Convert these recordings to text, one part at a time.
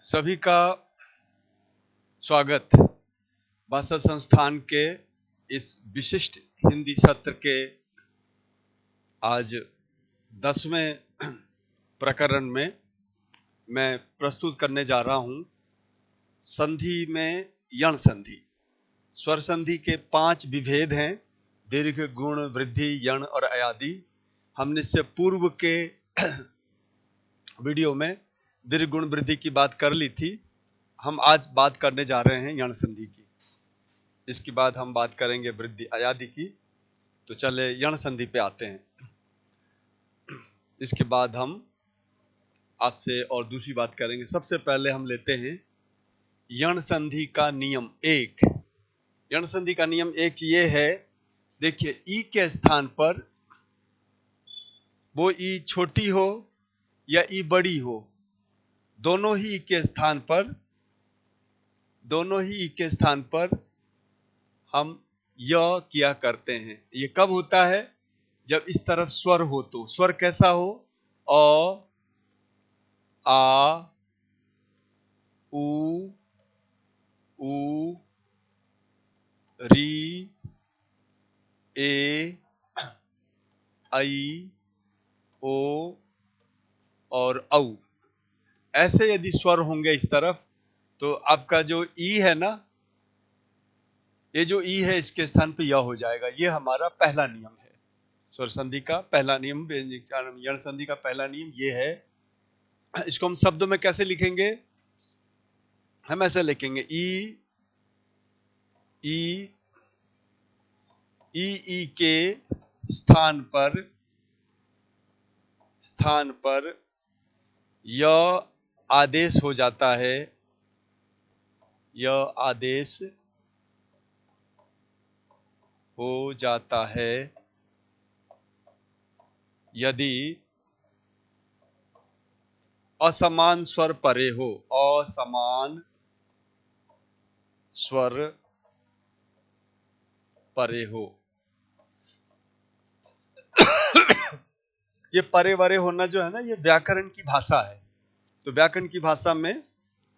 सभी का स्वागत भाषा संस्थान के इस विशिष्ट हिंदी सत्र के आज 10वें प्रकरण में मैं प्रस्तुत करने जा रहा हूं। संधि में यण संधि। स्वर संधि के 5 विभेद हैं: दीर्घ, गुण, वृद्धि, यण और अयादि। हमने इससे पूर्व के वीडियो में दीर्घ, गुण, वृद्धि की बात कर ली थी। हम आज बात करने जा रहे हैं यण संधि की। इसके बाद हम बात करेंगे वृद्धि अयादि की। तो चले यण संधि पे आते हैं। इसके बाद हम आपसे और दूसरी बात करेंगे। सबसे पहले हम लेते हैं यण संधि का नियम 1। यण संधि का नियम 1 ये है, देखिए, ई के स्थान पर वो ई छोटी हो या ई बड़ी हो, दोनों ही ई के स्थान पर हम य किया करते हैं। ये कब होता है? जब इस तरफ स्वर हो। तो स्वर कैसा हो? अ, आ, उ, री, ए, ऐ, ओ और औ। ऐसे यदि स्वर होंगे इस तरफ, तो आपका जो ई है ना, ये जो ई है इसके स्थान पे य हो जाएगा। ये हमारा पहला नियम है। स्वर संधि का पहला नियम, यण संधि का पहला नियम ये है। इसको हम शब्दों में कैसे लिखेंगे? हम ऐसे लिखेंगे ई के स्थान पर य आदेश हो जाता है। यह आदेश हो जाता है यदि असमान स्वर परे हो। असमान स्वर परे हो। ये परे वरे होना जो है ना, ये व्याकरण की भाषा है। तो व्याकरण की भाषा में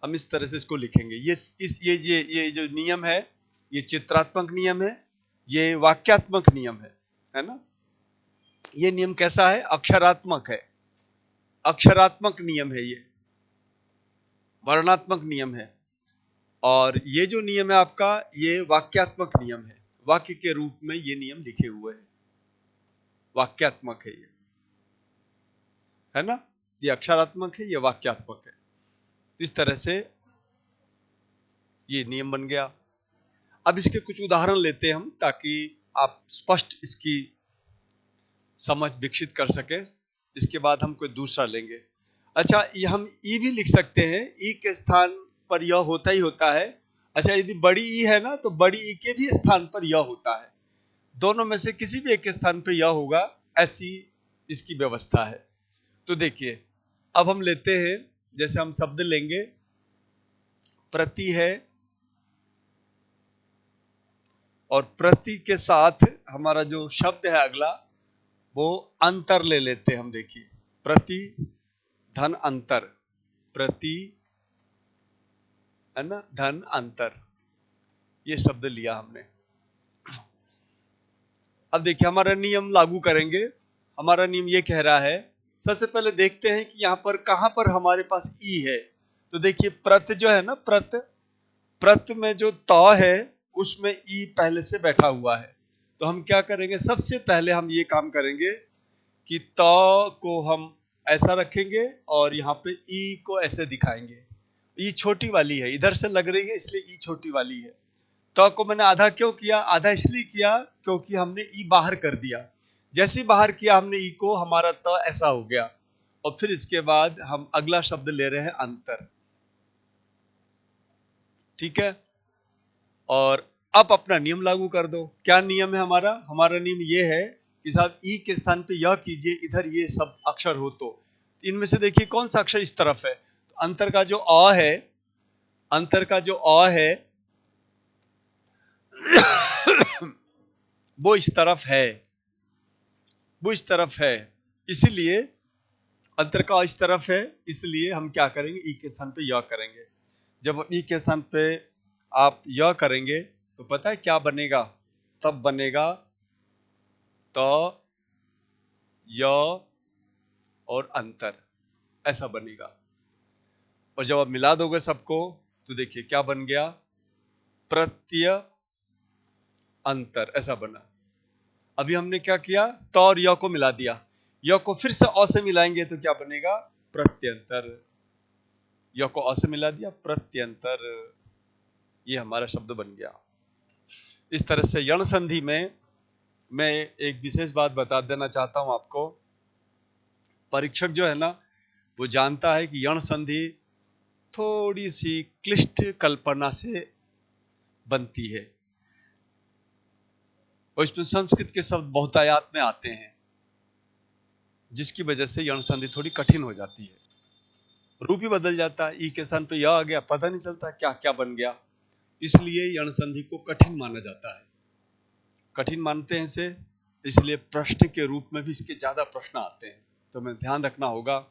हम इस तरह से इसको लिखेंगे। ये जो नियम है, ये चित्रात्मक नियम है, ये वाक्यात्मक नियम है ना। ये नियम कैसा है? अक्षरात्मक है। अक्षरात्मक नियम है, ये वर्णात्मक नियम है। और ये जो नियम है आपका, ये वाक्यात्मक नियम है। वाक्य के रूप में ये नियम लिखे हुए हैं। वाक्यात्मक है ये, है ना। ये अक्षरात्मक है, ये वाक्यात्मक है। इस तरह से ये नियम बन गया। अब इसके कुछ उदाहरण लेते हैं हम, ताकि आप स्पष्ट इसकी समझ विकसित कर सके। इसके बाद हम कोई दूसरा लेंगे। अच्छा, ये हम ई भी लिख सकते हैं। ई के स्थान पर यह होता ही होता है। अच्छा, यदि बड़ी ई है ना, तो बड़ी ई के भी स्थान पर यह होता है। दोनों में से किसी भी एक के स्थान पर यह होगा, ऐसी इसकी व्यवस्था है। तो देखिए, अब हम लेते हैं, जैसे हम शब्द लेंगे, प्रति है, और प्रति के साथ हमारा जो शब्द है अगला, वो अंतर ले लेते हैं हम। देखिए, प्रति धन अंतर, प्रति, है ना, धन अंतर, ये शब्द लिया हमने। अब देखिए, हमारा नियम लागू करेंगे। हमारा नियम ये कह रहा है, सबसे पहले देखते हैं कि यहाँ पर कहाँ पर हमारे पास ई है। तो देखिए, प्रत जो है ना, प्रत में जो त है, उसमें ई पहले से बैठा हुआ है। तो हम क्या करेंगे? सबसे पहले हम ये काम करेंगे कि त को हम ऐसा रखेंगे और यहाँ पे ई को ऐसे दिखाएंगे। ई छोटी वाली है, इधर से लग रही है, इसलिए ई छोटी वाली है। त को मैंने आधा क्यों किया? आधा इसलिए किया क्योंकि हमने ई बाहर कर दिया। जैसे ही बाहर किया हमने ई को, हमारा त ऐसा हो गया। और फिर इसके बाद हम अगला शब्द ले रहे हैं अंतर। ठीक है। और अब अपना नियम लागू कर दो। क्या नियम है हमारा? हमारा नियम ये है कि साहब, ई के स्थान पे यह कीजिए, इधर ये सब अक्षर हो। तो इनमें से देखिए कौन सा अक्षर इस तरफ है। तो अंतर का जो अ है, अंतर का जो अ है वो इस तरफ है, वो इस तरफ है। इसीलिए अंतर का इस तरफ है, इसलिए हम क्या करेंगे, ई के स्थान पे य करेंगे। जब ई के स्थान पे आप य करेंगे तो पता है क्या बनेगा, तब बनेगा तो य और अंतर, ऐसा बनेगा। और जब आप मिला दोगे सबको तो देखिए क्या बन गया, प्रत्यय अंतर, ऐसा बना। अभी हमने क्या किया, त और य को मिला दिया, य को फिर से अ से मिलाएंगे तो क्या बनेगा, प्रत्यंतर। य को अ से मिला दिया, प्रत्यंतर, ये हमारा शब्द बन गया। इस तरह से यण संधि में मैं एक विशेष बात बता देना चाहता हूं आपको। परीक्षक जो है ना, वो जानता है कि यण संधि थोड़ी सी क्लिष्ट कल्पना से बनती है और इसमें संस्कृत के शब्द बहुतायत में आते हैं, जिसकी वजह से यण संधि थोड़ी कठिन हो जाती है। रूप ही बदल जाता है, ई के स्थान पे य आ गया, पता नहीं चलता क्या क्या बन गया। इसलिए यण संधि को कठिन माना जाता है। कठिन मानते हैं इसे, इसलिए प्रश्न के रूप में भी इसके ज्यादा प्रश्न आते हैं, तो हमें ध्यान रखना होगा।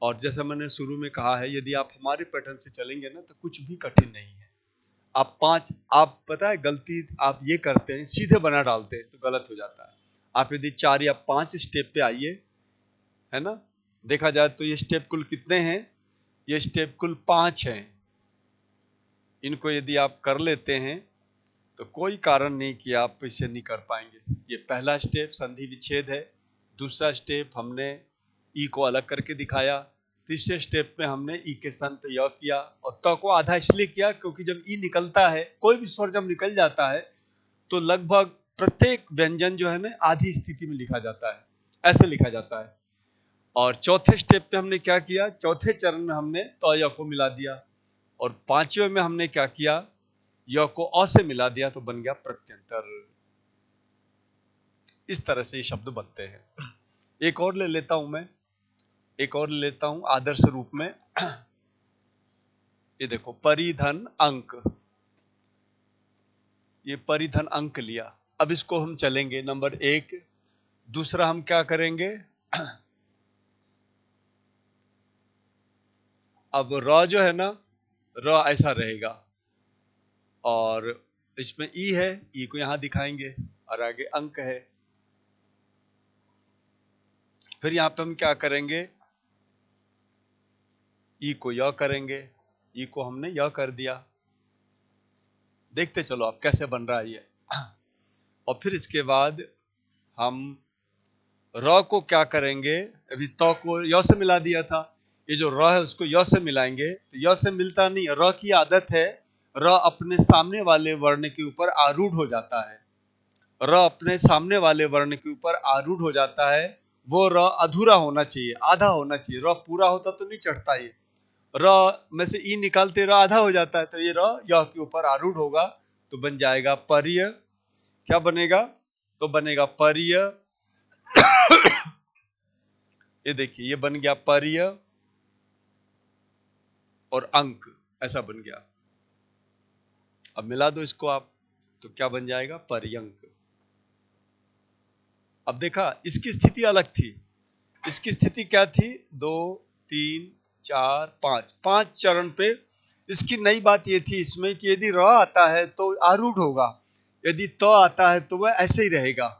और जैसे मैंने शुरू में कहा है, यदि आप हमारे पैटर्न से चलेंगे ना तो कुछ भी कठिन नहीं है। आप पता है गलती आप ये करते हैं, सीधे बना डालते हैं तो गलत हो जाता है। आप यदि 4 या 5 स्टेप पे आइए, है ना, देखा जाए तो ये स्टेप कुल कितने हैं, ये स्टेप कुल 5 हैं। इनको यदि आप कर लेते हैं तो कोई कारण नहीं कि आप इसे नहीं कर पाएंगे। ये पहला स्टेप संधि विच्छेद है, दूसरा स्टेप हमने ई को अलग करके दिखाया, तीसरे स्टेप में हमने ई के स्थान पे य किया और त को आधा इसलिए किया क्योंकि जब ई निकलता है, कोई भी स्वर जब निकल जाता है तो लगभग प्रत्येक व्यंजन जो है ना आधी स्थिति में लिखा जाता है, ऐसे लिखा जाता है। और चौथे स्टेप पे हमने क्या किया, चौथे चरण में हमने त य को मिला दिया और पांचवें में हमने क्या किया, य को अ से मिला दिया तो बन गया प्रत्यंतर। इस तरह से ये शब्द बनते हैं। एक और ले लेता हूं मैं, एक और ले लेता हूं आदर्श रूप में। ये देखो परिधन अंक, ये परिधन अंक लिया। अब इसको हम चलेंगे नंबर 1। दूसरा हम क्या करेंगे, अब र जो है ना, र ऐसा रहेगा और इसमें ई है, ई को यहां दिखाएंगे और आगे अंक है। फिर यहां पे हम क्या करेंगे, ई को य करेंगे, ई को हमने य कर दिया। देखते चलो आप कैसे बन रहा है ये। और फिर इसके बाद हम र को क्या करेंगे, अभी तो को य से मिला दिया था, ये जो र है उसको य से मिलाएंगे तो य से मिलता नहीं। र की आदत है, र अपने सामने वाले वर्ण के ऊपर आरूढ़ हो जाता है, र अपने सामने वाले वर्ण के ऊपर आरूढ़ हो जाता है। वो र अधूरा होना चाहिए, आधा होना चाहिए, र पूरा होता तो नहीं चढ़ता। ये र में से ई निकालते र आधा हो जाता है, तो ये र य के ऊपर आरूढ़ होगा तो बन जाएगा पर्य। क्या बनेगा, तो बनेगा पर्य। ये देखिए ये बन गया पर्य और अंक, ऐसा बन गया। अब मिला दो इसको आप तो क्या बन जाएगा, पर्यंक। अब देखा इसकी स्थिति अलग थी, इसकी स्थिति क्या थी, 2 3 4 5, 5 चरण पे। इसकी नई बात ये थी इसमें कि यदि र आता है तो आरूढ़ होगा, यदि त आता है तो वह ऐसे ही रहेगा।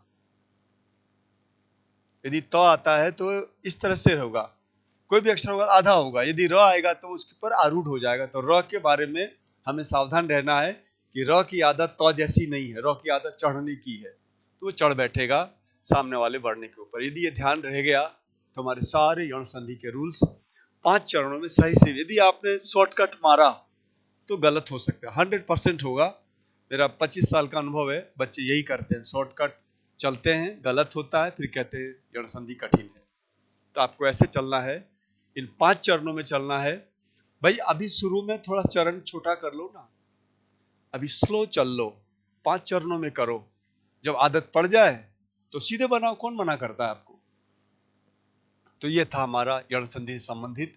यदि त आता है तो इस तरह से होगा, कोई भी अक्षर होगा आधा होगा, यदि र आएगा तो उसके ऊपर आरूढ़ हो जाएगा। तो र के बारे में हमें सावधान रहना है कि र की आदत त जैसी नहीं है, र की आदत चढ़ने की है, तो वो चढ़ बैठेगा सामने वाले वर्ण के ऊपर। यदि ये ध्यान रह गया तो हमारे सारे यौन संधि के रूल्स 5 चरणों में सही से, यदि आपने शॉर्टकट मारा तो गलत हो सकता है, 100% होगा। मेरा 25 साल का अनुभव है, बच्चे यही करते हैं, शॉर्टकट चलते हैं, गलत होता है, फिर कहते हैं यौन संधि कठिन है। तो आपको ऐसे चलना है, इन 5 चरणों में चलना है। भाई अभी शुरू में थोड़ा चरण छोटा कर लो ना, अभी स्लो चल लो, 5 चरणों में करो, जब आदत पड़ जाए तो सीधे बनाओ, कौन मना करता है आपको। तो ये था हमारा यण संधि से संबंधित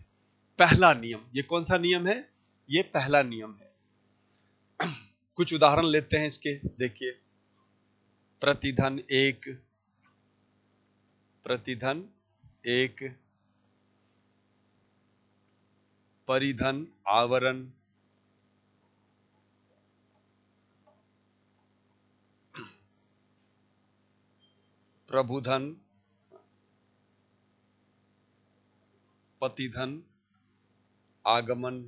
पहला नियम। ये कौन सा नियम है, ये पहला नियम है। कुछ उदाहरण लेते हैं इसके, देखिए प्रतिधन 1, प्रतिधन 1, परिधन, आवरण, प्रभुधन, पतिधन, आगमन,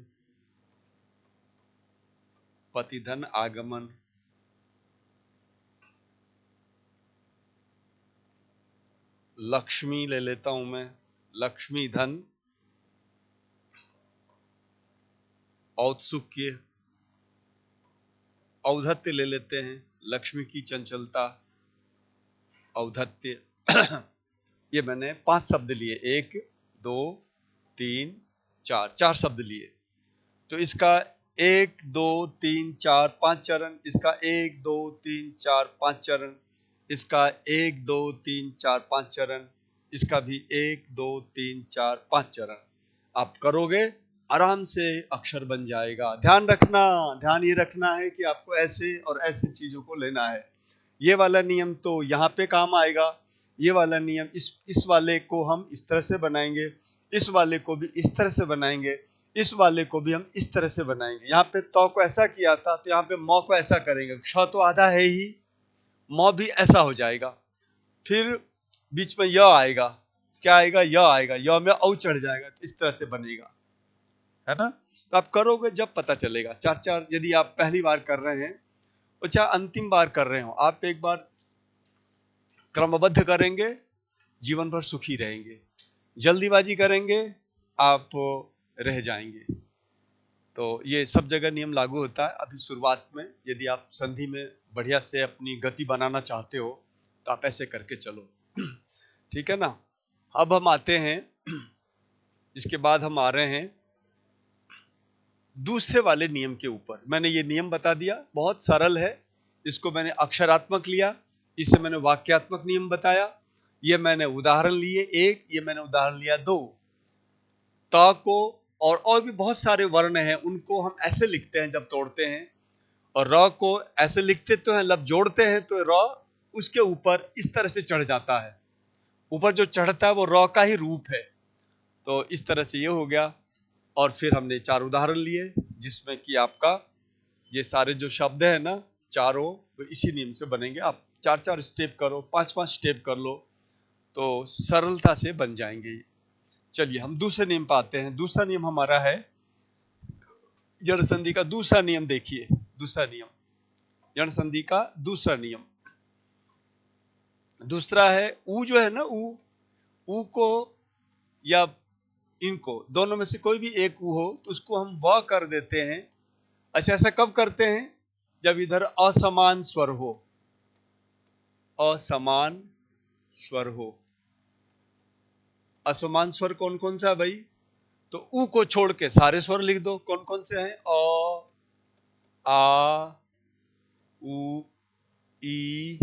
पतिधन, आगमन, लक्ष्मी ले लेता हूं मैं, लक्ष्मी धन, औत्सुक्य, औद्धत्य ले लेते हैं, लक्ष्मी की चंचलता, औद्धत्य। ये मैंने 5 शब्द लिए, 1 2 3 4, 4 शब्द लिए। तो इसका 1 2 3 4 5 चरण, इसका 1 2 3 4 5 चरण, इसका 1 2 3 4 5 चरण, इसका भी 1 2 3 4 5 चरण। आप करोगे आराम से अक्षर बन जाएगा। ध्यान रखना, ध्यान ये रखना है कि आपको ऐसे और ऐसे चीजों को लेना है। ये वाला नियम तो यहाँ पे काम आएगा, ये वाला नियम इस वाले को हम इस तरह से बनाएंगे, इस वाले को भी इस तरह से बनाएंगे, इस वाले को भी हम इस तरह से बनाएंगे। यहाँ पे तो को ऐसा किया था, तो यहाँ पे मौ को ऐसा करेंगे। क्ष तो आधा है ही, मौ भी ऐसा हो जाएगा। फिर बीच में य आएगा, क्या आएगा? य आएगा, य में औ चढ़ जाएगा, तो इस तरह से बनेगा, है ना। तो आप करोगे जब पता चलेगा। 4-4 यदि आप पहली बार कर रहे हैं और चाहे अंतिम बार कर रहे हो, आप एक बार क्रमबद्ध करेंगे, जीवन भर सुखी रहेंगे। जल्दीबाजी करेंगे, आप रह जाएंगे। तो ये सब जगह नियम लागू होता है। अभी शुरुआत में यदि आप संधि में बढ़िया से अपनी गति बनाना चाहते हो तो आप ऐसे करके चलो, ठीक है ना। अब हम आते हैं, इसके बाद हम आ रहे हैं दूसरे वाले नियम के ऊपर। मैंने ये नियम बता दिया, बहुत सरल है। इसको मैंने अक्षरात्मक लिया, इसे मैंने वाक्यात्मक नियम बताया, ये मैंने उदाहरण लिए 1, ये मैंने उदाहरण लिया 2। त को और भी बहुत सारे वर्ण हैं, उनको हम ऐसे लिखते हैं जब तोड़ते हैं, और र को ऐसे लिखते तो हैं, लब जोड़ते हैं तो र उसके ऊपर इस तरह से चढ़ जाता है। ऊपर जो चढ़ता है वो र का ही रूप है। तो इस तरह से ये हो गया। और फिर हमने 4 उदाहरण लिए, जिसमें कि आपका ये सारे जो शब्द है ना, चारों तो इसी नियम से बनेंगे। आप 4-4 स्टेप करो, 5-5 स्टेप कर लो, तो सरलता से बन जाएंगे। चलिए हम दूसरे नियम पे आते हैं। दूसरा नियम हमारा है जड़ संधि का दूसरा नियम। देखिए दूसरा नियम, जड़ संधि का दूसरा नियम, दूसरा है ऊ जो है ना, ऊ को या इनको दोनों में से कोई भी एक ऊ हो तो उसको हम व कर देते हैं। अच्छा, ऐसा कब करते हैं? जब इधर असमान स्वर हो, असमान स्वर हो। असमान स्वर कौन कौन सा है भाई? तो ऊ को छोड़ के सारे स्वर लिख दो। कौन कौन से हैं? अ, आ, उ, ई,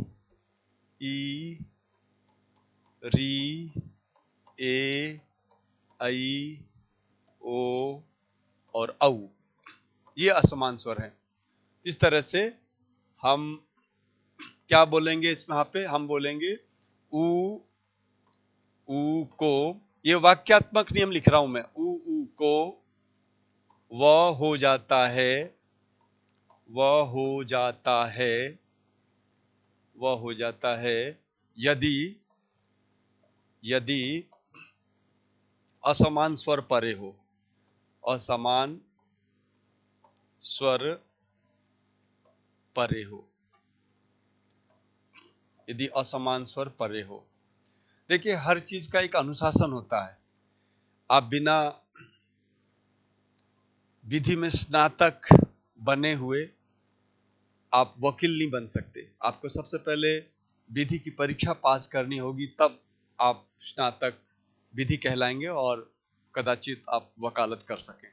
री, ए, आई, ओ और औ। ये असमान स्वर हैं। इस तरह से हम क्या बोलेंगे इसमें? यहाँ पे हम बोलेंगे ऊ, ऊ को, ये वाक्यात्मक नियम लिख रहा हूं मैं, ऊ को व हो जाता है, व हो जाता है, व हो जाता है यदि यदि असमान स्वर परे हो। असमान स्वर परे हो, यदि असमान स्वर परे हो। देखिए हर चीज का एक अनुशासन होता है। आप बिना विधि में स्नातक बने हुए आप वकील नहीं बन सकते। आपको सबसे पहले विधि की परीक्षा पास करनी होगी, तब आप स्नातक विधि कहलाएंगे और कदाचित आप वकालत कर सकें।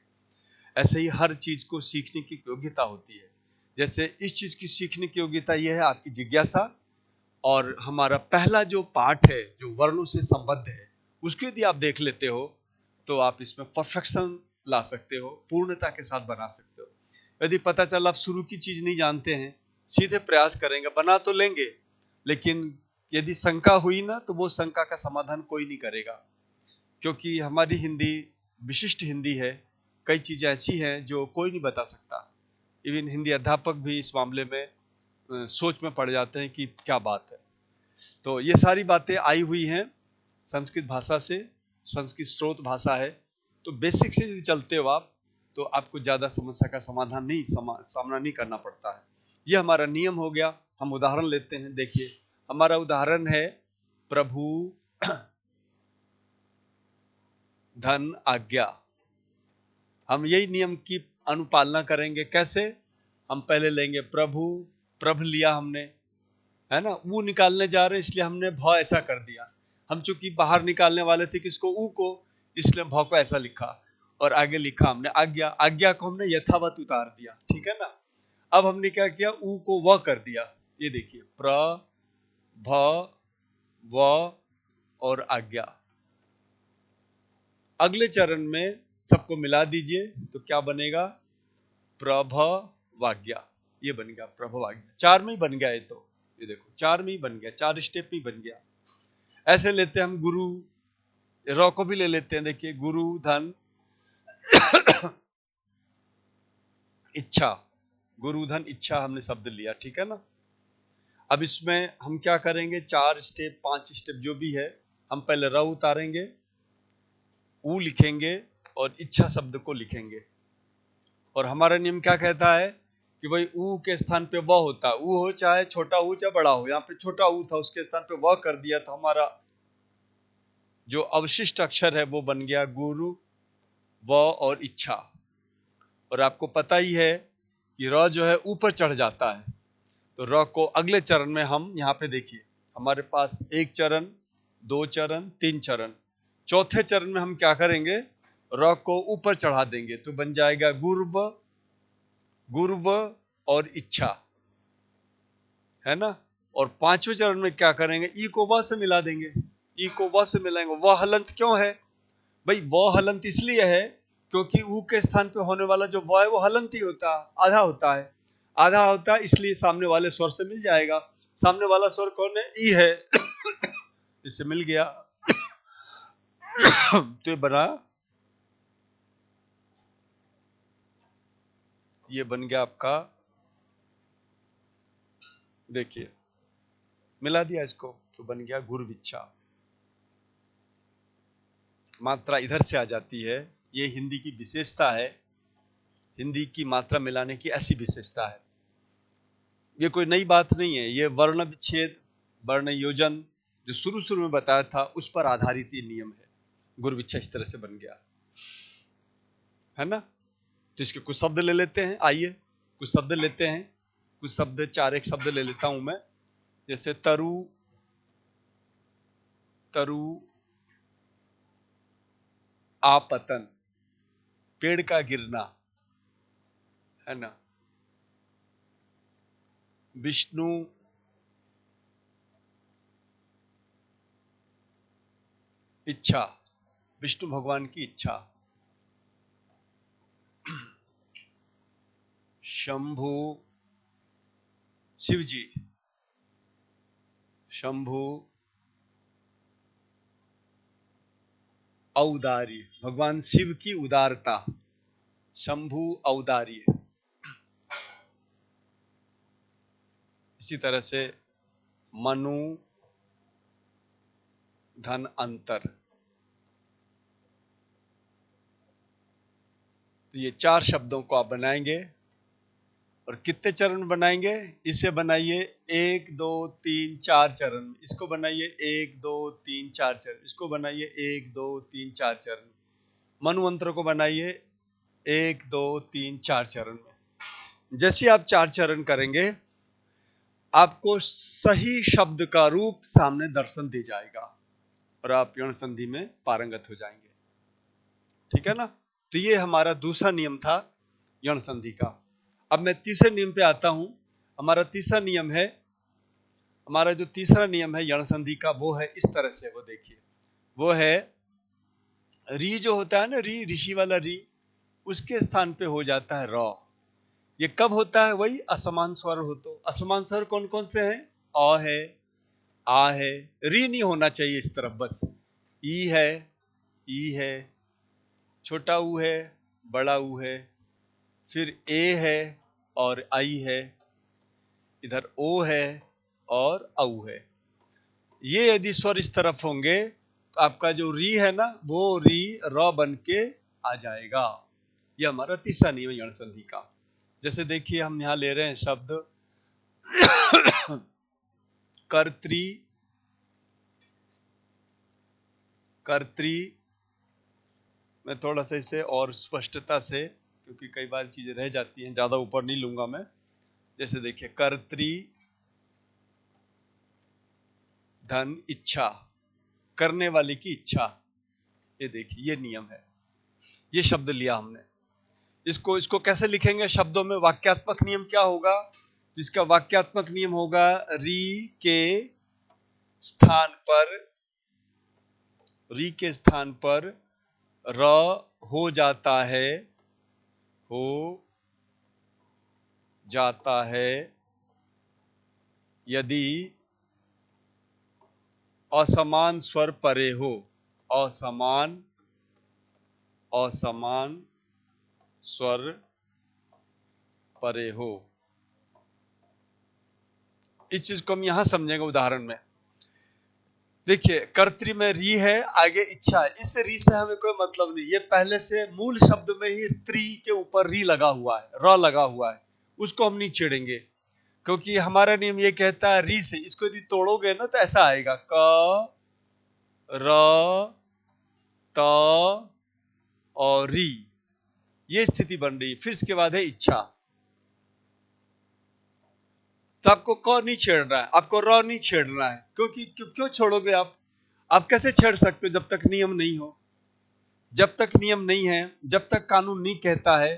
ऐसे ही हर चीज को सीखने की योग्यता होती है। जैसे इस चीज की सीखने की योग्यता यह है आपकी जिज्ञासा। और हमारा पहला जो पाठ है जो वर्णों से संबद्ध है, उसको यदि आप देख लेते हो तो आप इसमें परफेक्शन ला सकते हो, पूर्णता के साथ बना सकते हो। यदि पता चला आप शुरू की चीज नहीं जानते हैं, सीधे प्रयास करेंगे, बना तो लेंगे, लेकिन यदि शंका हुई ना, तो वो शंका का समाधान कोई नहीं करेगा। क्योंकि हमारी हिंदी विशिष्ट हिंदी है, कई चीज़ें ऐसी हैं जो कोई नहीं बता सकता। इवन हिंदी अध्यापक भी इस मामले में सोच में पड़ जाते हैं कि क्या बात है। तो ये सारी बातें आई हुई हैं संस्कृत भाषा से, संस्कृत स्रोत भाषा है। तो बेसिक से यदि चलते हो आप, तो आपको ज़्यादा समस्या का समाधान नहीं सामना नहीं करना पड़ता है। ये हमारा नियम हो गया। हम उदाहरण लेते हैं। देखिए, हमारा उदाहरण है प्रभु धन आज्ञा। हम यही नियम की अनुपालना करेंगे। कैसे? हम पहले लेंगे प्रभु, प्रभ लिया हमने, है ना, ऊ निकालने जा रहे हैं इसलिए हमने भ ऐसा कर दिया। हम चूंकि बाहर निकालने वाले थे किसको, ऊ को, इसलिए भ को ऐसा लिखा और आगे लिखा हमने आज्ञा। आज्ञा को हमने यथावत उतार दिया, ठीक है ना। अब हमने क्या किया, ऊ को व कर दिया। ये देखिए, प्र भ व और आज्ञा। अगले चरण में सबको मिला दीजिए तो क्या बनेगा, प्रभवाज्ञा। ये बन गया प्रभवाज्ञा। 4 में ही बन गया। ये देखो 4 में ही बन गया, 4 स्टेप में ही बन गया। ऐसे लेते हैं हम गुरु, र को भी ले लेते हैं। देखिए, गुरु धन इच्छा, गुरु धन इच्छा हमने शब्द लिया, ठीक है ना। अब इसमें हम क्या करेंगे, 4 स्टेप 5 स्टेप जो भी है, हम पहले र उतारेंगे, ऊ लिखेंगे और इच्छा शब्द को लिखेंगे। और हमारा नियम क्या कहता है कि भाई ऊ के स्थान पे व होता, ऊ हो चाहे छोटा ऊ चाहे बड़ा हो। यहाँ पे छोटा ऊ था, उसके स्थान पे व कर दिया, तो हमारा जो अवशिष्ट अक्षर है वो बन गया गुरु, व और इच्छा। और आपको पता ही है कि र जो है ऊपर चढ़ जाता है, तो र को अगले चरण में हम यहाँ पे देखिए, हमारे पास 1 चरण, 2 चरण, 3 चरण। चौथे चरण में हम क्या करेंगे, र को ऊपर चढ़ा देंगे तो बन जाएगा गुर्व, गुर्व और इच्छा, है ना। और 5वें चरण में क्या करेंगे, ई को व से मिला देंगे। ई को व से मिलाएंगे। व हलंत क्यों है भाई, व हलंत इसलिए है क्योंकि ऊ के स्थान पे होने वाला जो व है वो हलंत ही होता है, आधा होता है, आधा होता है, इसलिए सामने वाले स्वर से मिल जाएगा। सामने वाला स्वर कौन है, ई है। इससे मिल गया तो ये बना, ये बन गया आपका, देखिए मिला दिया इसको तो बन गया गुरुविच्छा। मात्रा इधर से आ जाती है, ये हिंदी की विशेषता है। हिंदी की मात्रा मिलाने की ऐसी विशेषता है। ये कोई नई बात नहीं है। ये वर्ण विच्छेद, वर्ण योजन जो शुरू शुरू में बताया था उस पर आधारित ये नियम है। गुरुविच्छा इस तरह से बन गया, है ना। तो इसके कुछ शब्द ले लेते हैं। आइए कुछ शब्द लेते हैं, कुछ शब्द, 4 शब्द ले लेता हूं मैं। जैसे तरु, तरु आपतन, पेड़ का गिरना, है ना। विष्णु इच्छा, विष्णु भगवान की इच्छा। शंभु शिव जी, शंभु औदार्य, भगवान शिव की उदारता, शंभु औदार्य। इसी तरह से मनु धन अंतर। तो ये 4 शब्दों को आप बनाएंगे। और कितने चरण बनाएंगे, इसे बनाइए 1 2 3 4 चरण। इसको बनाइए 1 2 3 4 चरण। इसको बनाइए 1 2 3 4 चरण। मनुमंत्र को बनाइए 1 2 3 4 चरण में। जैसे आप 4 चरण करेंगे, आपको सही शब्द का रूप सामने दर्शन दे जाएगा और आप यौन संधि में पारंगत हो जाएंगे, ठीक है ना। तो ये हमारा दूसरा नियम था यौन संधि का। अब मैं तीसरे नियम पे आता हूं। हमारा तीसरा नियम है, हमारा जो तीसरा नियम है यौन संधि का, वो है इस तरह से। वो देखिए, वो है री जो होता है ना, री, ऋषि वाला री, उसके स्थान पे हो जाता है र। ये कब होता है, वही असमान स्वर हो। तो असमान स्वर कौन कौन से हैं, अ है, आ है, री नहीं होना चाहिए इस तरफ, बस ई है, ई है, छोटा ऊ है, बड़ा ऊ है, फिर ए है और आई है, इधर ओ है और औ है। ये यदि स्वर इस तरफ होंगे तो आपका जो री है ना, वो री र बन के आ जाएगा। ये हमारा तीसरा नियम यण संधि का। जैसे देखिए हम यहां ले रहे हैं शब्द कर्त्री, कर्त्री। मैं थोड़ा सा इसे और स्पष्टता से, क्योंकि कई बार चीजें रह जाती हैं, ज्यादा ऊपर नहीं लूंगा मैं। जैसे देखिए कर्त्री धन इच्छा, करने वाले की इच्छा। ये देखिए ये नियम है, ये शब्द लिया हमने। इसको कैसे लिखेंगे शब्दों में? वाक्यात्मक नियम क्या होगा? जिसका वाक्यात्मक नियम होगा री के स्थान पर, री के स्थान पर र हो जाता है, हो जाता है यदि असमान स्वर परे हो। असमान, असमान स्वर परे हो। इस चीज को हम यहां समझेंगे उदाहरण में। देखिए कर्तृ में री है, आगे इच्छा है। इस री से हमें कोई मतलब नहीं, ये पहले से मूल शब्द में ही त्रि के ऊपर री लगा हुआ है, र लगा हुआ है, उसको हम नहीं छेड़ेंगे। क्योंकि हमारा नियम ये कहता है री से, इसको यदि तोड़ोगे ना तो ऐसा आएगा क र त और री, ये स्थिति बन रही है। फिर इसके बाद है इच्छा। तो आपको क नहीं छेड़ना है, आपको र नहीं छेड़ना है। क्योंकि क्यों छोड़ोगे आप कैसे छेड़ सकते हो जब तक नियम नहीं हो? जब तक नियम नहीं है, जब तक कानून नहीं कहता है,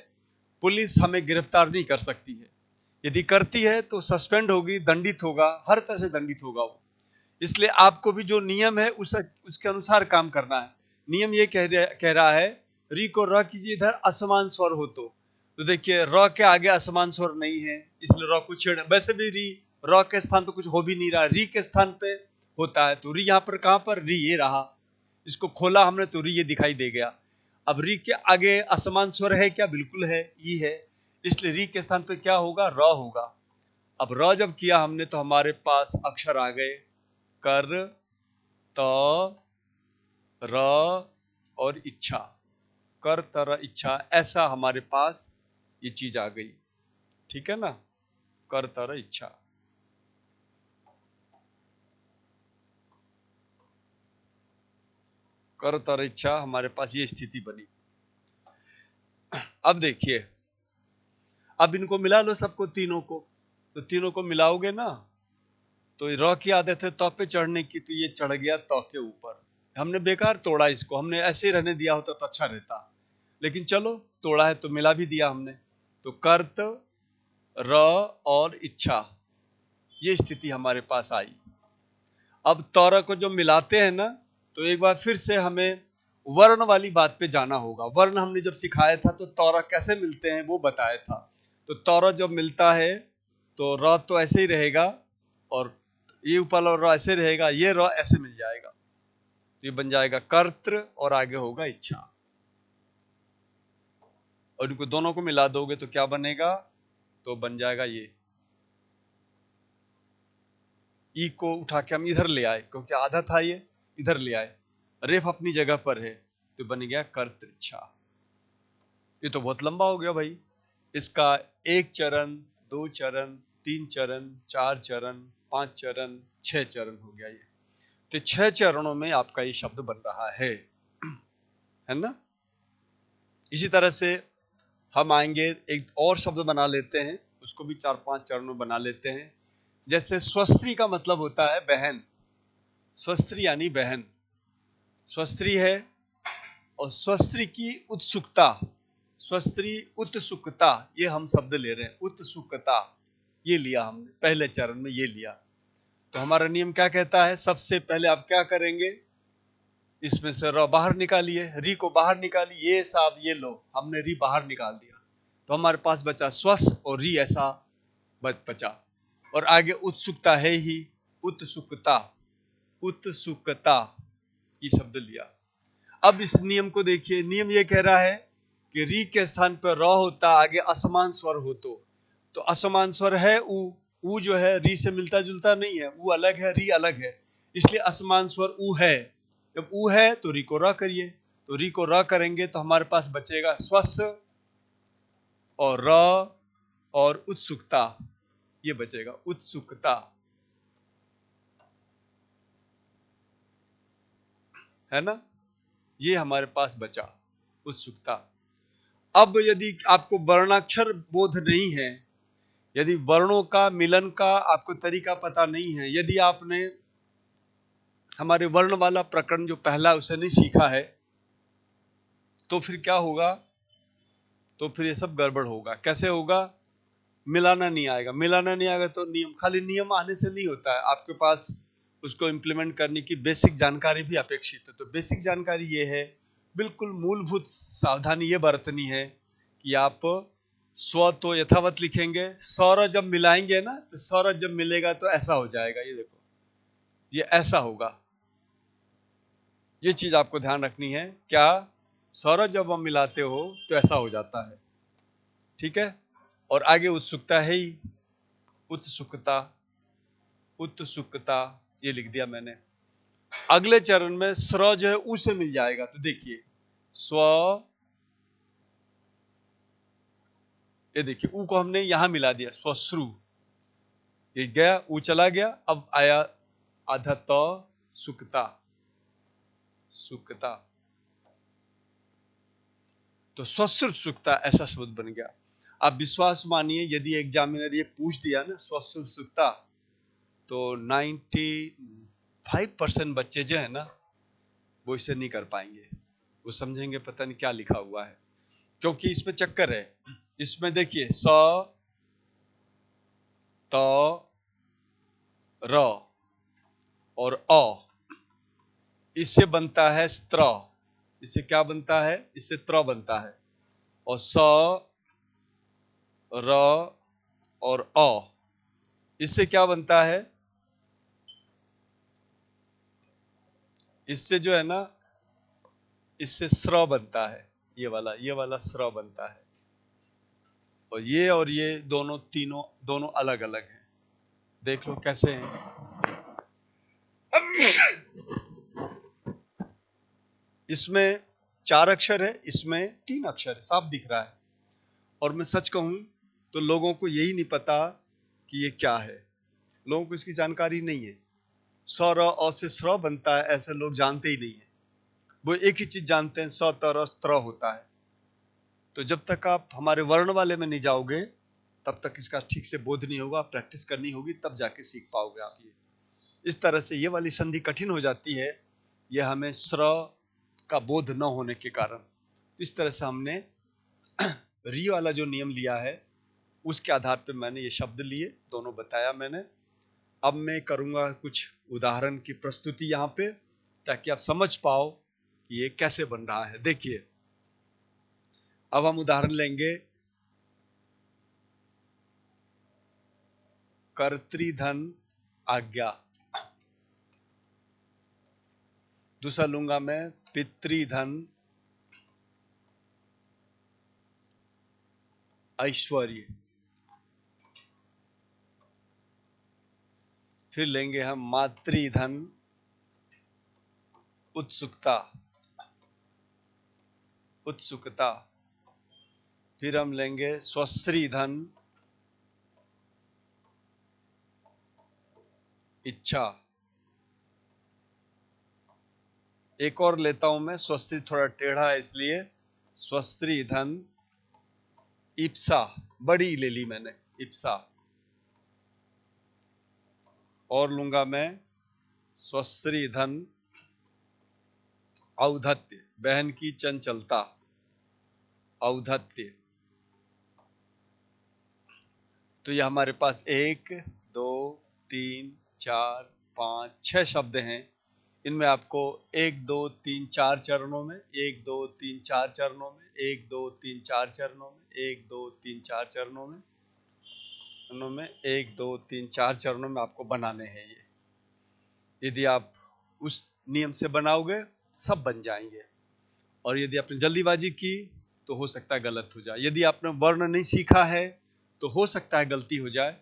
पुलिस हमें गिरफ्तार नहीं कर सकती है। यदि करती है तो सस्पेंड होगी, दंडित होगा, हर तरह से दंडित होगा वो। इसलिए आपको भी जो नियम है उसके अनुसार काम करना है। नियम ये कह रहा है री को र कीजिए इधर असमान स्वर हो तो देखिए र के आगे असमान स्वर नहीं है, इसलिए र को छेड़। वैसे भी री र के स्थान पे कुछ हो भी नहीं रहा, री के स्थान पे होता है। तो री यहाँ पर कहां पर? री ये रहा, इसको खोला हमने तो री ये दिखाई दे गया। अब री के आगे असमान स्वर है क्या? बिल्कुल है, ई है, इसलिए री के स्थान पे क्या होगा? र होगा। अब र जब किया हमने तो हमारे पास अक्षर आ गए कर, त, र और इच्छा। कर तर इच्छा, ऐसा हमारे पास ये चीज आ गई। ठीक है ना? कर तर इच्छा। कर तर इच्छा, हमारे पास ये स्थिति बनी। अब देखिए, अब इनको मिला लो सबको, तीनों को। तो तीनों को मिलाओगे ना तो र की आदत है त पे चढ़ने की, तो ये चढ़ गया त के ऊपर। हमने बेकार तोड़ा इसको, हमने ऐसे ही रहने दिया होता तो अच्छा रहता, लेकिन चलो तोड़ा है तो मिला भी दिया हमने। तो कर्त, र और इच्छा, ये स्थिति हमारे पास आई। अब तौर को जो मिलाते हैं ना, तो एक बार फिर से हमें वर्ण वाली बात पे जाना होगा। वर्ण हमने जब सिखाया था तो तौर कैसे मिलते हैं वो बताया था। तो तौर जब मिलता है तो र तो ऐसे ही रहेगा, और ये ऊपर और र ऐसे रहेगा, ये र ऐसे मिल जाएगा, तो ये बन जाएगा कर्तृ और आगे होगा इच्छा। और इनको दोनों को मिला दोगे तो क्या बनेगा? तो बन जाएगा ये। ई को उठा के हम इधर ले आए, क्योंकि आधा था ये, इधर ले आए, रेफ अपनी जगह पर है, तो बन गया कर्तृच्छा। ये तो बहुत लंबा हो गया भाई। इसका 1 चरण, 2 चरण, 3 चरण, 4 चरण, 5 चरण, 6 चरण हो गया ये। तो 6 चरणों में आपका ये शब्द बन रहा है ना? इसी तरह से हम आएंगे, एक और शब्द बना लेते हैं, उसको भी 4-5 चरणों में बना लेते हैं। जैसे स्वस्त्री का मतलब होता है बहन। स्वस्त्री यानी बहन, स्वस्त्री है। और स्वस्त्री की उत्सुकता, स्वस्त्री उत्सुकता, ये हम शब्द ले रहे हैं, उत्सुकता ये लिया हमने पहले चरण में, ये लिया। तो हमारा नियम क्या कहता है? सबसे पहले आप क्या करेंगे? इसमें से र बाहर निकालिए, री को बाहर निकालिए। ये साहब ये लो, हमने री बाहर निकाल दिया, तो हमारे पास बचा स्वस्थ और री ऐसा बचा। और आगे उत्सुकता है ही, उत्सुकता, उत्सुकता, ये शब्द लिया। अब इस नियम को देखिए, नियम ये कह रहा है कि री के स्थान पर र होता, आगे असमान स्वर हो तो असमान स्वर है ऊ जो है री से मिलता जुलता नहीं है, ऊ अलग है, री अलग है, इसलिए असमान स्वर ऊ है। जब ऊ है तो री को र करिए, तो री को र करेंगे तो हमारे पास बचेगा स्वस्थ और र और उत्सुकता, ये बचेगा उत्सुकता, है ना, ये हमारे पास बचा उत्सुकता। अब यदि आपको वर्णाक्षर बोध नहीं है, यदि वर्णों का मिलन का आपको तरीका पता नहीं है, यदि आपने हमारे वर्ण वाला प्रकरण जो पहला उसे नहीं सीखा है, तो फिर क्या होगा, तो फिर ये सब गड़बड़ होगा। कैसे होगा, मिलाना नहीं आएगा, मिलाना नहीं आएगा तो नियम, खाली नियम आने से नहीं होता है, आपके पास उसको इम्प्लीमेंट करने की बेसिक जानकारी भी अपेक्षित है। तो बेसिक जानकारी ये है, बिल्कुल मूलभूत सावधानी ये बरतनी है कि आप स्व तो यथावत लिखेंगे, सौर जब मिलाएंगे ना, तो सौर जब मिलेगा तो ऐसा हो जाएगा, ये देखो ये ऐसा होगा, ये चीज आपको ध्यान रखनी है। क्या, सौर जब हम मिलाते हो तो ऐसा हो जाता है, ठीक है। और आगे उत्सुकता है ही, उत्सुकता, उत्सुकता ये लिख दिया मैंने। अगले चरण में स्र जो है उ से मिल जाएगा, तो देखिए स्व, ये देखिए ऊ को हमने यहां मिला दिया, स्वश्रु, ये गया, ऊ चला गया, अब आया आधा तो सुकता, सुकता, तो स्वश्रुत सुकता ऐसा शब्द बन गया। आप विश्वास मानिए, यदि एग्जामिनर ये पूछ दिया ना स्वश्रुत सुकता, तो 95% बच्चे जो है ना वो इसे नहीं कर पाएंगे, वो समझेंगे पता नहीं क्या लिखा हुआ है, क्योंकि इसमें चक्कर है। इसमें देखिए स त र और अ, इससे बनता है स्त्र, इससे क्या बनता है, इससे त्र बनता है, और स र और अ, इससे क्या बनता है, इससे जो है ना, इससे स्र बनता है, ये वाला स्र बनता है, और ये दोनों तीनों दोनों अलग अलग हैं, देख लो कैसे हैं। इसमें 4 अक्षर है, इसमें 3 अक्षर है, साफ दिख रहा है। और मैं सच कहूं तो लोगों को यही नहीं पता कि ये क्या है, लोगों को इसकी जानकारी नहीं है। स र अ से स्र बनता है, ऐसे लोग जानते ही नहीं है, वो एक ही चीज जानते हैं, स त र स्त्र होता है। तो जब तक आप हमारे वर्ण वाले में नहीं जाओगे तब तक इसका ठीक से बोध नहीं होगा, प्रैक्टिस करनी होगी, तब जाके सीख पाओगे आप। ये इस तरह से ये वाली संधि कठिन हो जाती है, यह हमें स्र का बोध न होने के कारण। इस तरह से हमने री वाला जो नियम लिया है उसके आधार पर मैंने ये शब्द लिए, दोनों बताया मैंने। अब मैं करूंगा कुछ उदाहरण की प्रस्तुति यहाँ पे, ताकि आप समझ पाओ कि ये कैसे बन रहा है। देखिए अब हम उदाहरण लेंगे, कर्तृधन आज्ञा, दूसरा लूंगा मैं पितृधन ऐश्वर्य, फिर लेंगे हम मातृधन उत्सुकता, उत्सुकता, फिर हम लेंगे स्वश्रीधन इच्छा, एक और लेता हूं मैं, स्वस्त्री थोड़ा टेढ़ा है इसलिए स्वस्त्रीधन इप्सा, बड़ी ले ली मैंने इप्सा, और लूंगा मैं स्वस्त्रीधन औद्धत्य, बहन की चंचलता, औद्धत्य। तो ये हमारे पास 1 2 3 4 5 6 शब्द हैं। इनमें आपको 1 2 3 4 चरणों में, 1 2 3 4 चरणों में, 1 2 3 4 चरणों में, 1 2 3 4 चरणों में, 1 2 3 4 चरणों में आपको बनाने हैं ये। यदि आप उस नियम से बनाओगे सब बन जाएंगे, और यदि आपने जल्दीबाजी की तो हो सकता है गलत हो जाए। यदि आपने वर्ण नहीं सीखा है तो हो सकता है गलती हो जाए,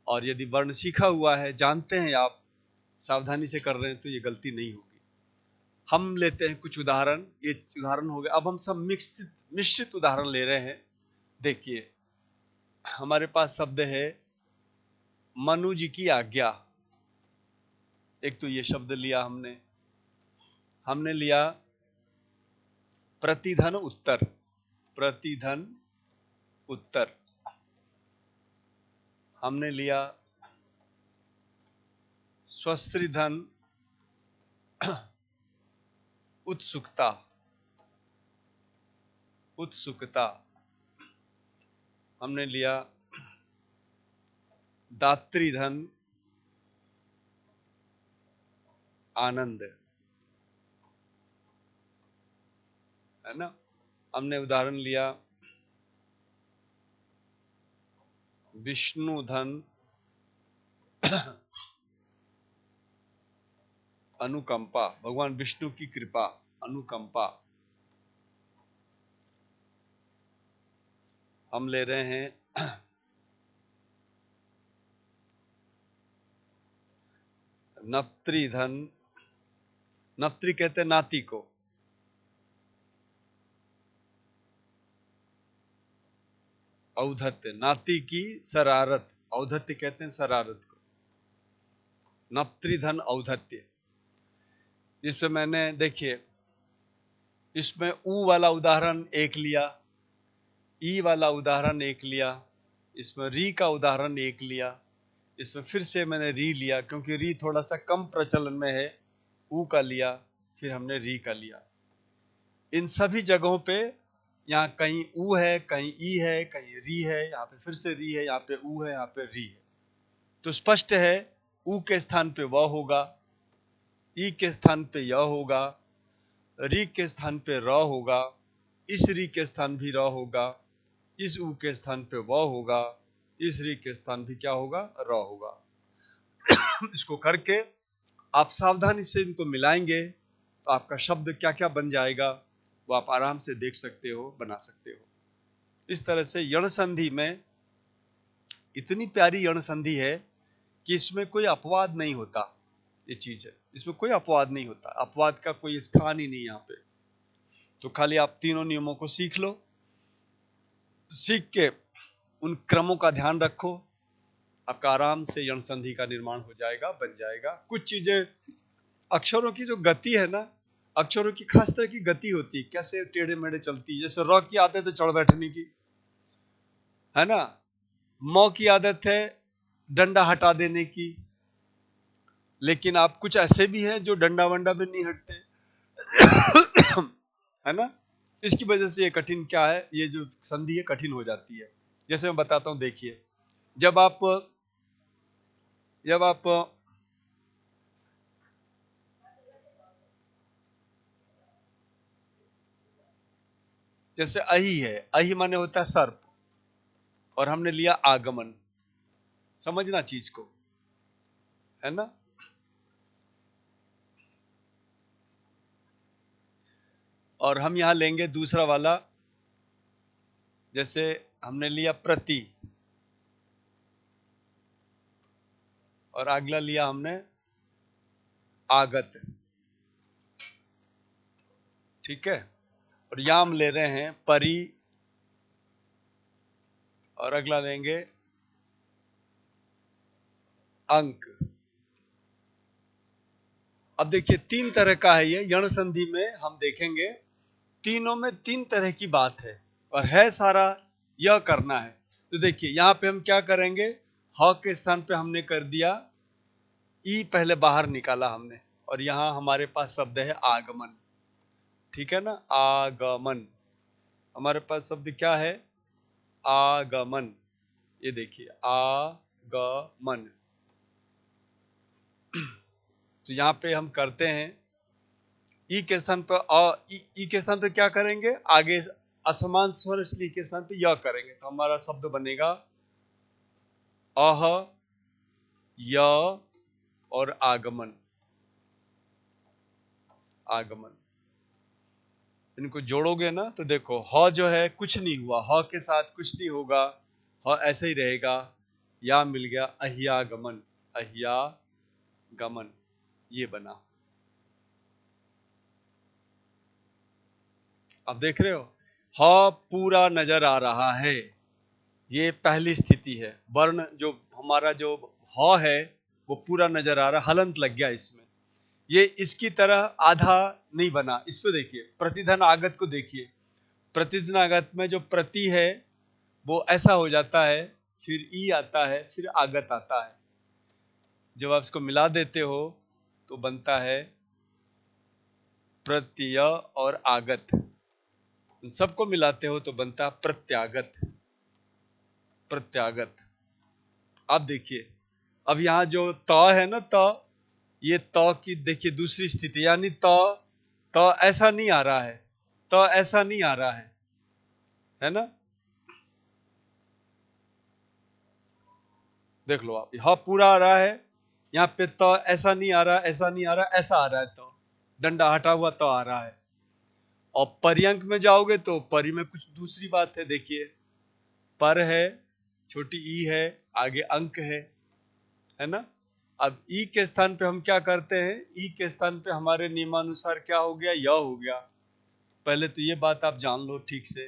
और यदि वर्ण सीखा हुआ है, जानते हैं आप, सावधानी से कर रहे हैं, तो ये गलती नहीं होगी। हम लेते हैं कुछ उदाहरण, ये उदाहरण हो गए। अब हम सब मिश्रित उदाहरण ले रहे हैं। देखिए, हमारे पास शब्द है मनु जी की आज्ञा। एक तो ये शब्द लिया हमने लिया प्रतिधन उत्तर। प्रतिधन उत्तर हमने लिया स्वस्त्रीधन उत्सुकता। उत्सुकता हमने लिया दात्रीधन आनंद, है ना। हमने उदाहरण लिया विष्णुधन अनुकंपा, भगवान विष्णु की कृपा, अनुकंपा। हम ले रहे हैं नप्त्रीधन, नप्त्री कहते हैं नाती को, औद्धत्य, नाती की शरारत, औद्धत्य कहते हैं शरारत को, नप्त्रीधन औद्धत्य। इसमें मैंने देखिए, इसमें ऊ वाला उदाहरण एक लिया, ई वाला उदाहरण एक लिया, इसमें री का उदाहरण एक लिया, इसमें फिर से मैंने री लिया क्योंकि री थोड़ा सा कम प्रचलन में है, ऊ का लिया, फिर हमने री का लिया। इन सभी जगहों पे यहाँ कहीं ऊ है, कहीं ई है, कहीं री है, यहाँ पे फिर से री है, यहाँ पे ऊ है, यहाँ पे री है। तो स्पष्ट है ऊ के स्थान पे वह होगा, ई के स्थान पे यह होगा, री के स्थान पे र होगा, इस री के स्थान भी र होगा, इस ऊ के स्थान पे वह होगा, इस री के स्थान भी क्या होगा, र होगा। इसको करके आप सावधानी से इनको मिलाएंगे तो आपका शब्द क्या क्या बन जाएगा वो आप आराम से देख सकते हो, बना सकते हो। इस तरह से यण संधि में इतनी प्यारी यण संधि है कि इसमें कोई अपवाद नहीं होता। ये चीज है, इसमें कोई अपवाद नहीं होता, अपवाद का कोई स्थान ही नहीं यहाँ पे। तो खाली आप तीनों नियमों को सीख लो, सीख के उन क्रमों का ध्यान रखो, आपका आराम से यण संधि का निर्माण हो जाएगा, बन जाएगा। कुछ चीजें, अक्षरों की जो गति है ना, अक्षरों की खास तरह की गति होती है, कैसे टेढ़े मेढ़े चलती है। जैसे र की आदत है चढ़ बैठने की, है ना। म की आदत है डंडा हटा देने की, लेकिन आप कुछ ऐसे भी हैं जो डंडा वंडा भी नहीं हटते, है ना। इसकी वजह से ये कठिन क्या है, ये जो संधि है कठिन हो जाती है। जैसे मैं बताता हूं, देखिए, जब आप जैसे अहि है, अहि माने होता है सर्प, और हमने लिया आगमन, समझना चीज को, है ना। और हम यहां लेंगे दूसरा वाला, जैसे हमने लिया प्रति, और अगला लिया हमने आगत, ठीक है। और यहां हम ले रहे हैं परि, और अगला लेंगे अंक। अब देखिए, तीन तरह का है ये यण संधि में, हम देखेंगे तीनों में तीन तरह की बात है, और है सारा यह करना है। तो देखिए, यहां पे हम क्या करेंगे, ह के स्थान पे हमने कर दिया ई, पहले बाहर निकाला हमने, और यहां हमारे पास शब्द है आगमन, ठीक है ना। आगमन, हमारे पास शब्द क्या है, आगमन। ये देखिए, आगमन। तो यहाँ पे हम करते हैं ई के स्थान पर ई के स्थान पर क्या करेंगे, आगे असमान स्वर, इसलिए के स्थान पे यह करेंगे, तो हमारा शब्द बनेगा अह, य और आगमन। आगमन, इनको जोड़ोगे ना तो देखो ह जो है कुछ नहीं हुआ, ह के साथ कुछ नहीं होगा, ह ऐसा ही रहेगा। या मिल गया अहियागमन, अहियागमन ये बना। अब देख रहे हो, ह पूरा नजर आ रहा है, ये पहली स्थिति है। वर्ण जो हमारा जो ह है वो पूरा नजर आ रहा, हलंत लग गया इसमें। ये इसकी तरह आधा नहीं बना। इस पे देखिए, प्रतिधन आगत को देखिए, प्रतिधन आगत में जो प्रति है वो ऐसा हो जाता है, फिर ई आता है, फिर आगत आता है। जब आप इसको मिला देते हो तो बनता है प्रत्यय और आगत। इन सबको मिलाते हो तो बनता है प्रत्यागत, प्रत्यागत। अब देखिए, अब यहाँ जो त है ना, त, ये त की देखिए दूसरी स्थिति, यानी त ऐसा नहीं आ रहा है, त ऐसा नहीं आ रहा है ना। देख लो आप, हाँ पूरा आ रहा है, यहाँ पे तो ऐसा नहीं आ रहा, ऐसा नहीं आ रहा, ऐसा आ रहा है, तो डंडा हटा हुआ तो आ रहा है। और पर्यंक में जाओगे तो परी में कुछ दूसरी बात है। देखिए, पर है, छोटी ई है, आगे अंक है ना। अब ई के स्थान पे हम क्या करते हैं, ई के स्थान पे हमारे नियमानुसार क्या हो गया, य हो गया। पहले तो ये बात आप जान लो ठीक से।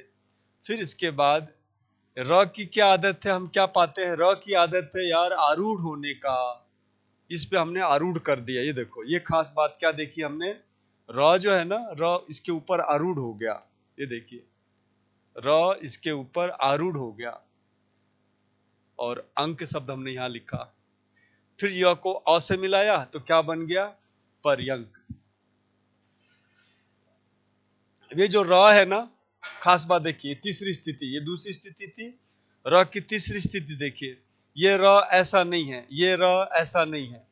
फिर इसके बाद र की क्या आदत है, हम क्या पाते हैं, र की आदत है यार आरूढ़ होने का। इस पे हमने आरूढ़ कर दिया। ये देखो, ये खास बात क्या देखी हमने, र जो है ना, र इसके ऊपर आरूढ़ हो गया। ये देखिए, र इसके ऊपर आरूढ़ हो गया और अंक शब्द हमने यहां लिखा। फिर य को अ से मिलाया तो क्या बन गया, पर्यंक। ये जो र है ना, खास बात देखिए, तीसरी स्थिति, ये दूसरी स्थिति थी, र की तीसरी स्थिति देखिए, ये र ऐसा नहीं है, ये र ऐसा नहीं है,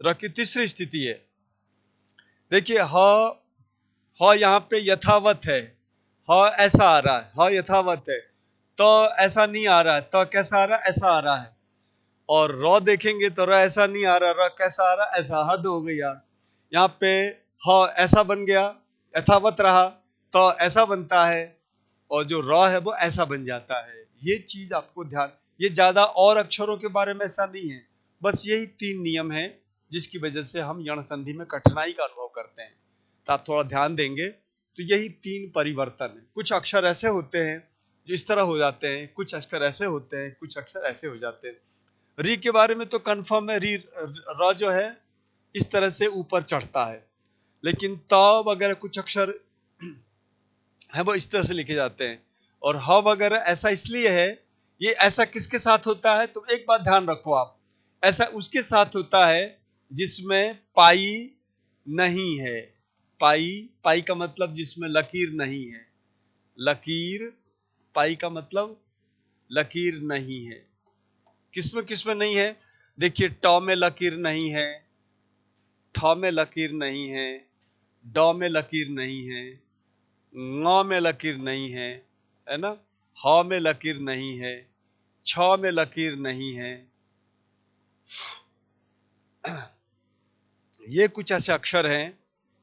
र की तीसरी स्थिति है। देखिए, ह यहाँ पे यथावत है, ह ऐसा आ रहा है, ह यथावत है, तो ऐसा नहीं आ रहा है, तो कैसा आ रहा है, ऐसा आ रहा है। और र देखेंगे तो र ऐसा नहीं आ रहा, र कैसा आ रहा है, ऐसा। हद हो गई यार। यहाँ पे ह ऐसा बन गया, यथावत रहा, तो ऐसा बनता है, और जो र है वो ऐसा बन जाता है। ये चीज आपको ध्यान, ये ज्यादा और अक्षरों के बारे में ऐसा नहीं है, बस यही 3 नियम है जिसकी वजह से हम यण संधि में कठिनाई का अनुभव करते हैं। तो आप थोड़ा ध्यान देंगे तो यही 3 परिवर्तन है। कुछ अक्षर ऐसे होते हैं जो इस तरह हो जाते हैं, कुछ अक्षर ऐसे होते हैं, कुछ अक्षर ऐसे हो जाते हैं। री के बारे में तो कंफर्म है, री र जो है इस तरह से ऊपर चढ़ता है, लेकिन त वगैरह कुछ अक्षर है वो इस तरह से लिखे जाते हैं। और ह वगैरह ऐसा इसलिए है, ये ऐसा किसके साथ होता है, तो एक बात ध्यान रखो आप, ऐसा उसके साथ होता है जिसमें पाई नहीं है। पाई, पाई का मतलब जिसमें लकीर नहीं है, लकीर, पाई का मतलब लकीर नहीं है। किसमें किसमें नहीं है, देखिए, ट में लकीर नहीं है, ठ में लकीर नहीं है, ड में लकीर नहीं है, ङ में लकीर नहीं है ना, ह में लकीर नहीं है, छ में लकीर नहीं है। ये कुछ ऐसे अक्षर हैं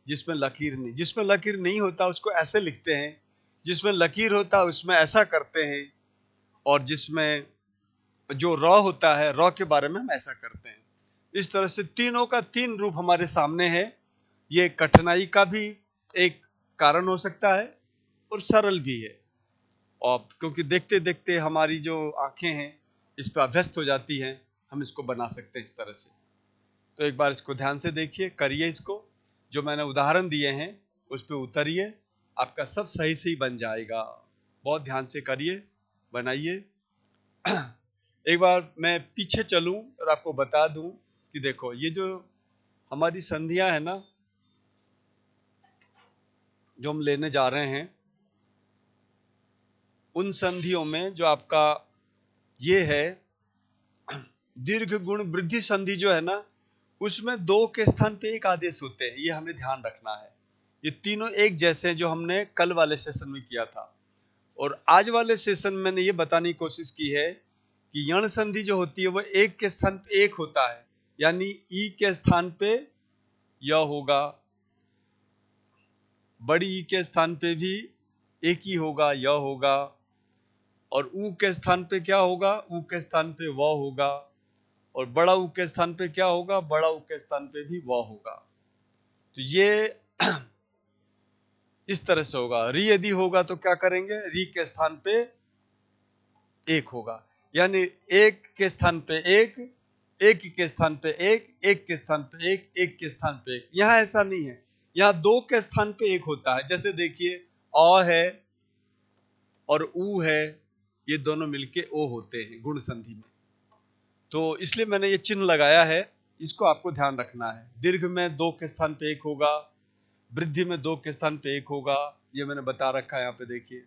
जिसमें लकीर नहीं, जिसमें लकीर नहीं होता उसको ऐसे लिखते हैं, जिसमें लकीर होता है उसमें ऐसा करते हैं, और जिसमें जो र होता है, र के बारे में हम ऐसा करते हैं। इस तरह से तीनों का 3 रूप हमारे सामने है। ये कठिनाई का भी एक कारण हो सकता है और सरल भी है, और क्योंकि देखते देखते हमारी जो आंखें हैं इस पर अभ्यस्त हो जाती हैं, हम इसको बना सकते हैं इस तरह से। तो एक बार इसको ध्यान से देखिए, करिए इसको, जो मैंने उदाहरण दिए हैं उस पर उतरिए, आपका सब सही सही बन जाएगा। बहुत ध्यान से करिए, बनाइए। एक बार मैं पीछे चलूं और आपको बता दूं कि देखो, ये जो हमारी संधियां है ना, जो हम लेने जा रहे हैं, उन संधियों में जो आपका ये है दीर्घ गुण वृद्धि संधि जो है ना, उसमें 2 के स्थान पे एक आदेश होते हैं, ये हमें ध्यान रखना है। ये तीनों एक जैसे हैं जो हमने कल वाले सेशन में किया था, और आज वाले सेशन में मैंने ये बताने की कोशिश की है कि यण संधि जो होती है वो एक के स्थान पे एक होता है, यानी ई के स्थान पे य होगा, बड़ी ई के स्थान पे भी एक ही होगा, य होगा। और ऊ के स्थान पे क्या होगा? ऊ के स्थान पे व होगा। और बड़ा ऊ के स्थान पे क्या होगा? बड़ा ऊ के स्थान पे भी व होगा। तो ये इस तरह से होगा। री यदि होगा तो क्या करेंगे? री के स्थान पे एक होगा, यानी एक के स्थान पे एक, एक के स्थान पे एक, एक के स्थान पे एक, एक के स्थान पे एक। यहां ऐसा नहीं है, यहां दो के स्थान पे एक होता है। जैसे देखिए अ है और ऊ है, ये दोनों मिलके ओ होते हैं गुण संधि में। तो इसलिए मैंने ये चिन्ह लगाया है, इसको आपको ध्यान रखना है। दीर्घ में दो के स्थान पे एक होगा, वृद्धि में दो के स्थान पे एक होगा, ये मैंने बता रखा है यहाँ पे देखिए।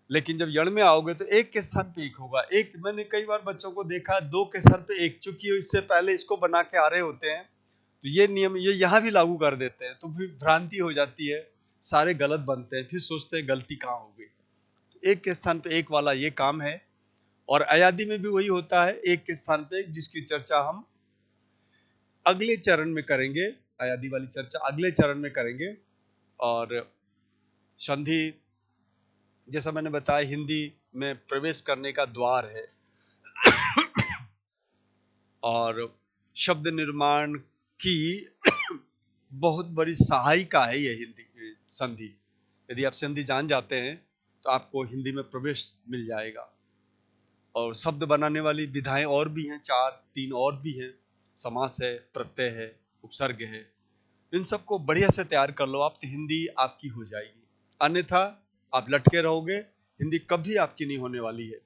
लेकिन जब यण में आओगे तो एक के स्थान पे एक होगा। एक, मैंने कई बार बच्चों को देखा दो के स्थान पे एक, चूंकि इससे पहले इसको बना के आ रहे होते हैं, तो ये नियम ये यहाँ भी लागू कर देते हैं, तो फिर भ्रांति हो जाती है, सारे गलत बनते हैं, फिर सोचते हैं गलती कहाँ हो गई। तो एक के स्थान पे एक वाला ये काम है। और अयादी में भी वही होता है, एक के स्थान पे एक, जिसकी चर्चा हम अगले चरण में करेंगे। अयादी वाली चर्चा अगले चरण में करेंगे। और संधि जैसा मैंने बताया हिंदी में प्रवेश करने का द्वार है और शब्द निर्माण की बहुत बड़ी सहायिका है ये हिंदी संधि। यदि आप संधि जान जाते हैं तो आपको हिंदी में प्रवेश मिल जाएगा। और शब्द बनाने वाली विधाएं और भी हैं, तीन और भी हैं। समास है, प्रत्यय है, उपसर्ग है। इन सबको बढ़िया से तैयार कर लो आप, तो हिंदी आपकी हो जाएगी। अन्यथा आप लटके रहोगे, हिंदी कभी आपकी नहीं होने वाली है।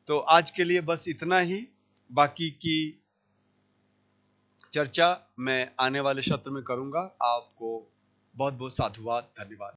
तो आज के लिए बस इतना ही, बाकी की चर्चा मैं आने वाले सत्र में करूंगा। आपको बहुत बहुत साधुवाद, धन्यवाद।